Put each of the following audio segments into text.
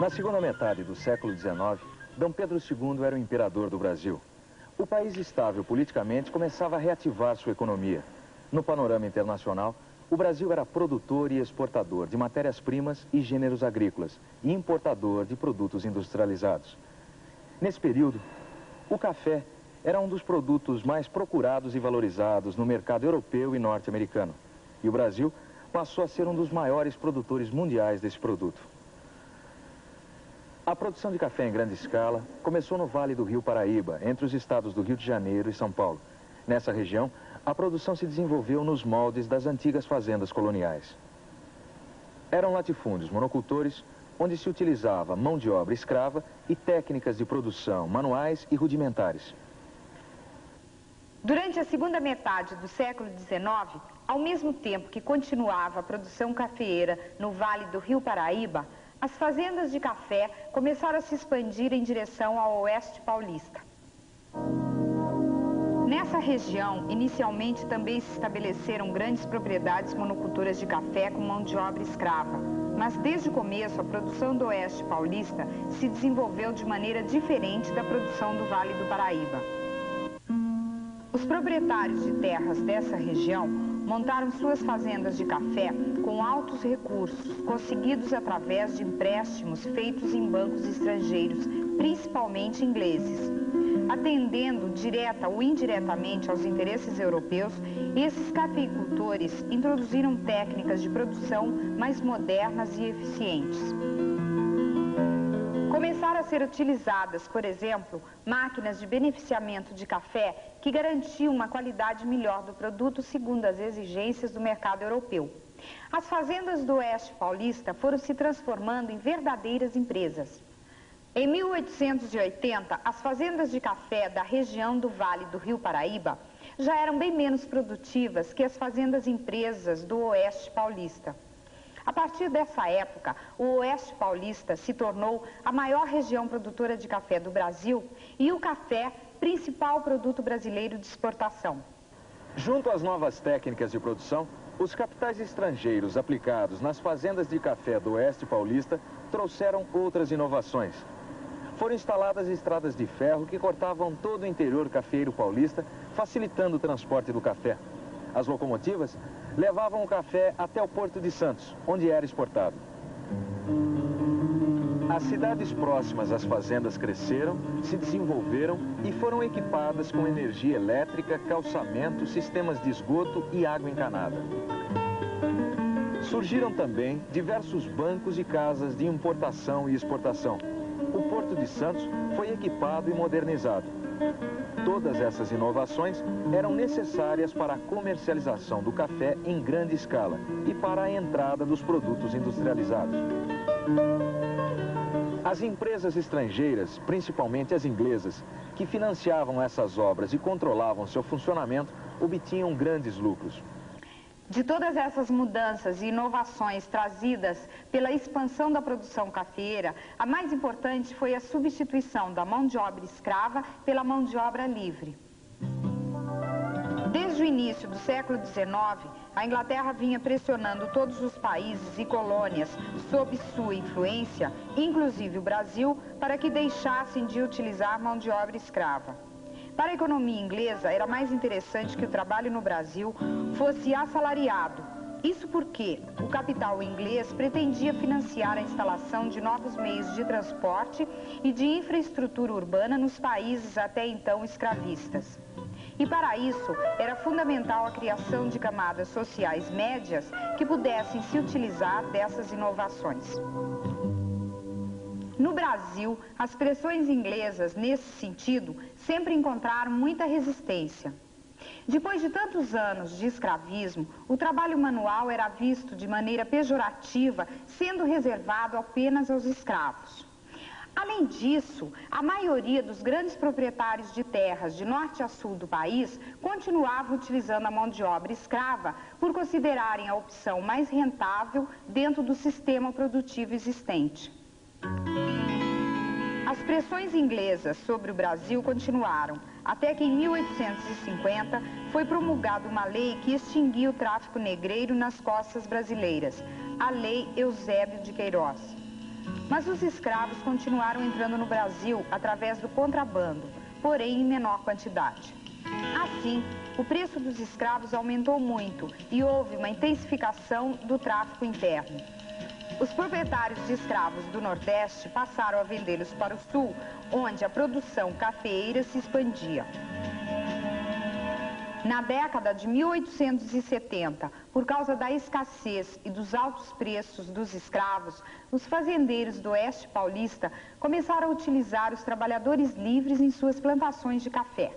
Na segunda metade do século XIX, Dom Pedro II era o imperador do Brasil. O país, estável politicamente, começava a reativar sua economia. No panorama internacional, o Brasil era produtor e exportador de matérias-primas e gêneros agrícolas e importador de produtos industrializados. Nesse período, o café era um dos produtos mais procurados e valorizados no mercado europeu e norte-americano. E o Brasil passou a ser um dos maiores produtores mundiais desse produto. A produção de café em grande escala começou no Vale do Rio Paraíba, entre os estados do Rio de Janeiro e São Paulo. Nessa região, a produção se desenvolveu nos moldes das antigas fazendas coloniais. Eram latifúndios monocultores, onde se utilizava mão de obra escrava e técnicas de produção manuais e rudimentares. Durante a segunda metade do século XIX, ao mesmo tempo que continuava a produção cafeeira no Vale do Rio Paraíba, as fazendas de café começaram a se expandir em direção ao oeste paulista. Nessa região, inicialmente também se estabeleceram grandes propriedades monocultoras de café com mão de obra escrava. Mas desde o começo, a produção do oeste paulista se desenvolveu de maneira diferente da produção do Vale do Paraíba. Os proprietários de terras dessa região montaram suas fazendas de café com altos recursos, conseguidos através de empréstimos feitos em bancos estrangeiros, principalmente ingleses. Atendendo direta ou indiretamente aos interesses europeus, esses cafeicultores introduziram técnicas de produção mais modernas e eficientes. Começaram a ser utilizadas, por exemplo, máquinas de beneficiamento de café que garantiam uma qualidade melhor do produto segundo as exigências do mercado europeu. As fazendas do oeste paulista foram se transformando em verdadeiras empresas. Em 1880, as fazendas de café da região do Vale do Rio Paraíba já eram bem menos produtivas que as fazendas empresas do oeste paulista. A partir dessa época, o oeste paulista se tornou a maior região produtora de café do Brasil e o café, principal produto brasileiro de exportação. Junto às novas técnicas de produção, os capitais estrangeiros aplicados nas fazendas de café do oeste paulista trouxeram outras inovações. Foram instaladas estradas de ferro que cortavam todo o interior cafeiro paulista, facilitando o transporte do café. As locomotivas levavam o café até o Porto de Santos, onde era exportado. As cidades próximas às fazendas cresceram, se desenvolveram e foram equipadas com energia elétrica, calçamento, sistemas de esgoto e água encanada. Surgiram também diversos bancos e casas de importação e exportação. O Porto de Santos foi equipado e modernizado. Todas essas inovações eram necessárias para a comercialização do café em grande escala e para a entrada dos produtos industrializados. As empresas estrangeiras, principalmente as inglesas, que financiavam essas obras e controlavam seu funcionamento, obtinham grandes lucros. De todas essas mudanças e inovações trazidas pela expansão da produção cafeeira, a mais importante foi a substituição da mão de obra escrava pela mão de obra livre. Desde o início do século XIX, a Inglaterra vinha pressionando todos os países e colônias sob sua influência, inclusive o Brasil, para que deixassem de utilizar mão de obra escrava. Para a economia inglesa, era mais interessante que o trabalho no Brasil fosse assalariado. Isso porque o capital inglês pretendia financiar a instalação de novos meios de transporte e de infraestrutura urbana nos países até então escravistas. E para isso, era fundamental a criação de camadas sociais médias que pudessem se utilizar dessas inovações. No Brasil, as pressões inglesas, nesse sentido, sempre encontraram muita resistência. Depois de tantos anos de escravismo, o trabalho manual era visto de maneira pejorativa, sendo reservado apenas aos escravos. Além disso, a maioria dos grandes proprietários de terras de norte a sul do país continuava utilizando a mão de obra escrava por considerarem a opção mais rentável dentro do sistema produtivo existente. As pressões inglesas sobre o Brasil continuaram, até que em 1850 foi promulgada uma lei que extinguia o tráfico negreiro nas costas brasileiras, a Lei Eusébio de Queiroz. Mas os escravos continuaram entrando no Brasil através do contrabando, porém em menor quantidade. Assim, o preço dos escravos aumentou muito e houve uma intensificação do tráfico interno. Os proprietários de escravos do Nordeste passaram a vendê-los para o Sul, onde a produção cafeeira se expandia. Na década de 1870, por causa da escassez e dos altos preços dos escravos, os fazendeiros do Oeste Paulista começaram a utilizar os trabalhadores livres em suas plantações de café.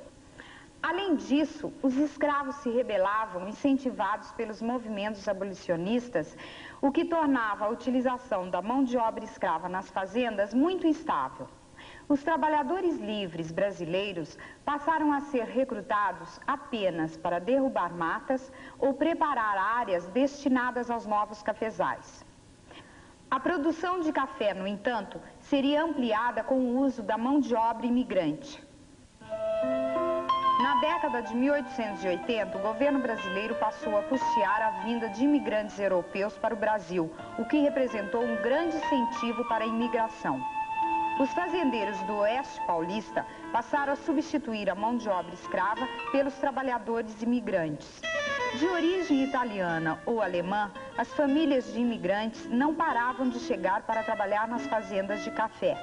Além disso, os escravos se rebelavam, incentivados pelos movimentos abolicionistas, o que tornava a utilização da mão de obra escrava nas fazendas muito instável. Os trabalhadores livres brasileiros passaram a ser recrutados apenas para derrubar matas ou preparar áreas destinadas aos novos cafezais. A produção de café, no entanto, seria ampliada com o uso da mão de obra imigrante. Na década de 1880, o governo brasileiro passou a custear a vinda de imigrantes europeus para o Brasil, o que representou um grande incentivo para a imigração. Os fazendeiros do Oeste Paulista passaram a substituir a mão de obra escrava pelos trabalhadores imigrantes. De origem italiana ou alemã, as famílias de imigrantes não paravam de chegar para trabalhar nas fazendas de café.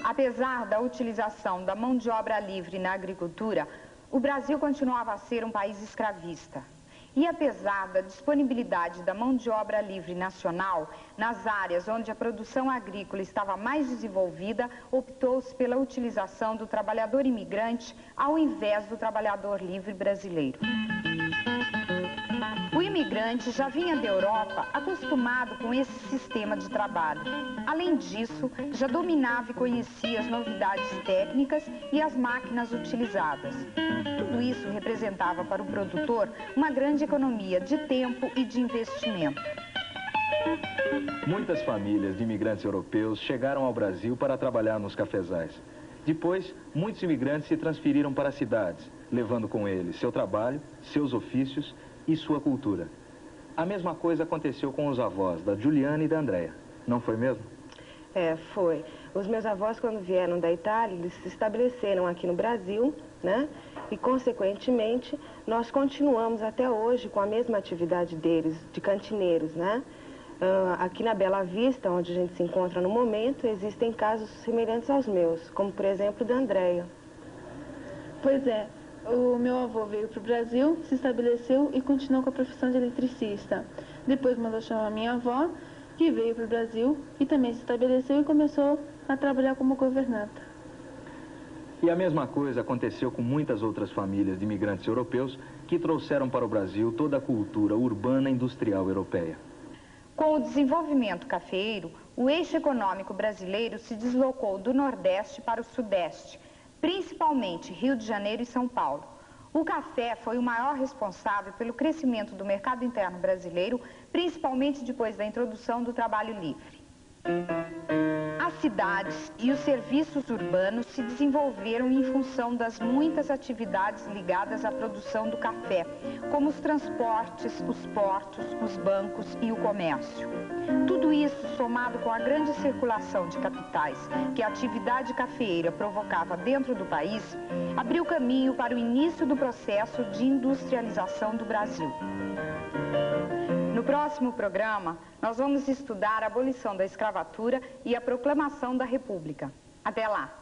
Apesar da utilização da mão de obra livre na agricultura, o Brasil continuava a ser um país escravista. E apesar da disponibilidade da mão de obra livre nacional, nas áreas onde a produção agrícola estava mais desenvolvida, optou-se pela utilização do trabalhador imigrante ao invés do trabalhador livre brasileiro. O imigrante já vinha da Europa acostumado com esse sistema de trabalho. Além disso, já dominava e conhecia as novidades técnicas e as máquinas utilizadas. Tudo isso representava para o produtor uma grande economia de tempo e de investimento. Muitas famílias de imigrantes europeus chegaram ao Brasil para trabalhar nos cafezais. Depois, muitos imigrantes se transferiram para as cidades, levando com eles seu trabalho, seus ofícios e sua cultura. A mesma coisa aconteceu com os avós da Juliana e da Andréia, não foi mesmo? Foi. Os meus avós, quando vieram da Itália, eles se estabeleceram aqui no Brasil, né? E, consequentemente, nós continuamos até hoje com a mesma atividade deles, de cantineiros, né? Aqui na Bela Vista, onde a gente se encontra no momento, existem casos semelhantes aos meus, como, por exemplo, o da Andréia. Pois é. O meu avô veio para o Brasil, se estabeleceu e continuou com a profissão de eletricista. Depois mandou chamar a minha avó, que veio para o Brasil e também se estabeleceu e começou a trabalhar como governanta. E a mesma coisa aconteceu com muitas outras famílias de imigrantes europeus que trouxeram para o Brasil toda a cultura urbana e industrial europeia. Com o desenvolvimento cafeeiro, o eixo econômico brasileiro se deslocou do Nordeste para o Sudeste, principalmente Rio de Janeiro e São Paulo. O café foi o maior responsável pelo crescimento do mercado interno brasileiro, principalmente depois da introdução do trabalho livre. As cidades e os serviços urbanos se desenvolveram em função das muitas atividades ligadas à produção do café, como os transportes, os portos, os bancos e o comércio. Tudo isso, somado com a grande circulação de capitais que a atividade cafeeira provocava dentro do país, abriu caminho para o início do processo de industrialização do Brasil. No próximo programa, nós vamos estudar a abolição da escravatura e a proclamação da República. Até lá!